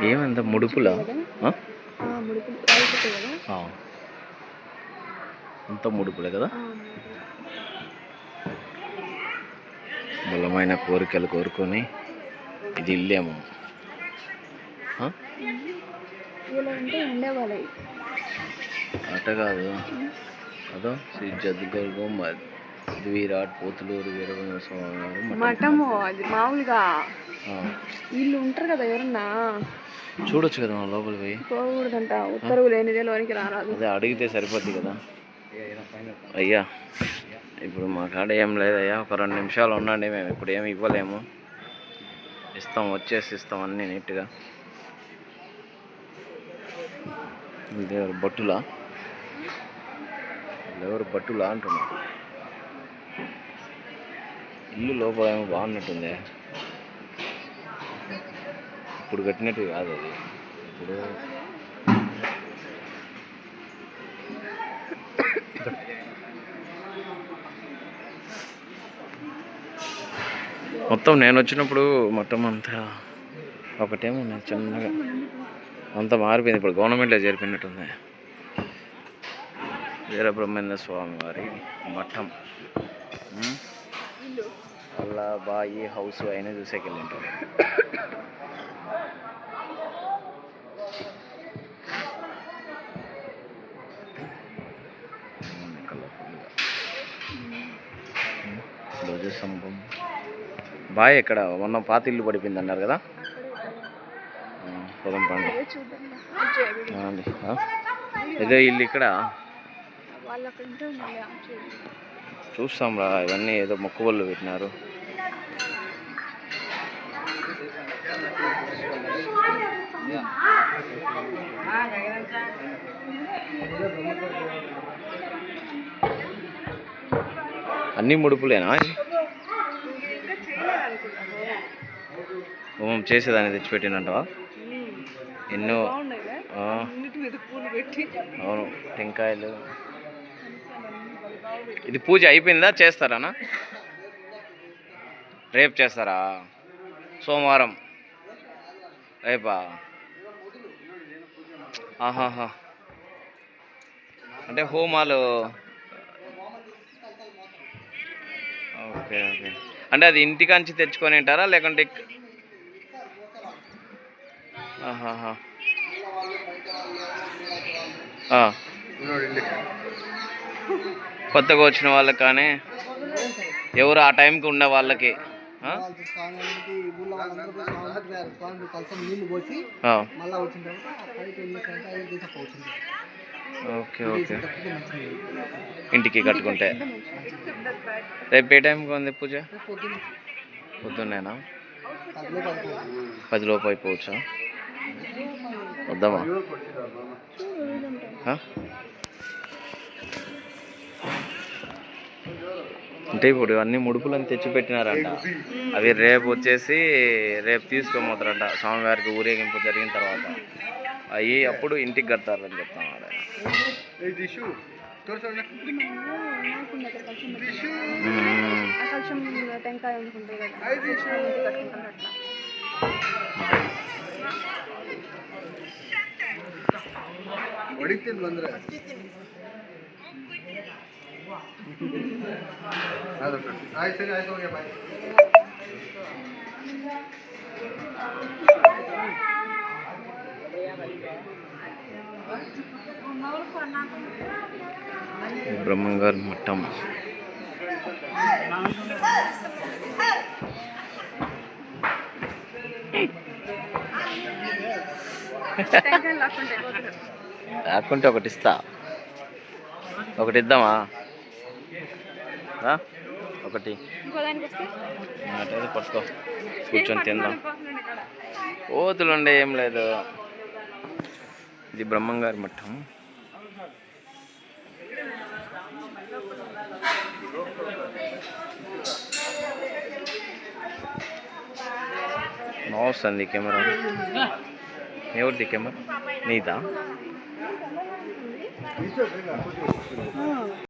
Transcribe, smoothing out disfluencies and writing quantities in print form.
ఏమంత ముడుపులా? అంత ముడుపులే కదా. బలమైన కోరికలు కోరుకొని ఇది ఇల్లేమో. అట కాదు అదో శ్రీ జద్దుగర్గో విరాట్ పోతులూరు వీరభద్ర స్వామి మఠము. అది మామూలుగా వీళ్ళు ఉంటారు కదా ఎవరన్నా చూడొచ్చు కదా మన లోపలి పోయి. పోకూడదంట, ఉత్తర్వు లేనిదే లోనికి రారాదు. అదే అడిగితే సరిపోద్ది కదా. అయ్యా ఇప్పుడు మా కాడ ఏం లేదయ్యా, ఒక 2 నిమిషాలు ఉండండి, మేము ఇప్పుడు ఏమి ఇవ్వలేము, ఇస్తాం, వచ్చేసి ఇస్తాం అన్నీ నీట్గా. ఎవరు బట్టులా? ఎవరు బట్టులా అంటున్నా. ఇల్లు లోపల ఏమో బాగున్నట్టుంది. ఇప్పుడు కట్టినట్టు కాదు అది. ఇప్పుడు మొత్తం నేను వచ్చినప్పుడు మొత్తం అంతా ఒకటేమో చిన్నగా అంతా మారిపోయింది. ఇప్పుడు గవర్నమెంట్లో చేరిపోయినట్టుంది. వీరబ్రహ్మేంద్ర స్వామి వారి మఠం. అలా బాయి హౌస్ అయినా చూసేకెళ్ళింటారు. ధ్వజస్తంభం. బాయ్ ఎక్కడ మొన్న పాత ఇల్లు పడిపోయింది అన్నారు కదా. పొలం పండు ఏదో ఇల్లు ఇక్కడ చూస్తాం రా. ఇవన్నీ ఏదో మొక్కుబళ్ళు పెట్టినారు. అన్నీ ముడుపులేనా? హోమం చేసేదాన్ని తెచ్చిపెట్టినంటవా? ఎన్నో. అవును, టెంకాయలు. ఇది పూజ అయిపోయిందా? చేస్తారానా? రేపు చేస్తారా? సోమవారం రేపా? ఆహాహా. అంటే హోమాలు. Okay okay. అంటే అది ఇంటికాంచి తెచ్చుకొని ఉంటారా లేకుంటే? ఆహాహా. కొత్తగా వచ్చిన వాళ్ళకి కానీ ఎవరు ఆ టైంకి ఉన్న వాళ్ళకి ఓకే ఓకే. ఇంటికి కట్టుకుంటే రేపు ఏ టైంకి ఉంది పూజ? పొద్దున్నేనా? 10 లోపు అయిపోవచ్చా? వద్దామా? అంటే ఇప్పుడు అన్ని ముడుపులను తెచ్చిపెట్టినారంట. అవి రేపు వచ్చేసి రేపు తీసుకోబోతారంట స్వామివారికి ఊరేగింపు జరిగిన తర్వాత. అవి అప్పుడు ఇంటికి కడతారని చెప్తాను. బ్రహ్మంగారి మఠం. లేకుంటే ఒకటి ఇస్తా, ఒకటి ఇద్దామా? ఒకటి అటైతే పట్టుకో, కూర్చొని తిందాం. కోతులుండే ఏం లేదు. ఇది బ్రహ్మంగారి మఠం. బాగా వస్తుంది కెమెరా. ఎవరిది కెమెరా? నీదా?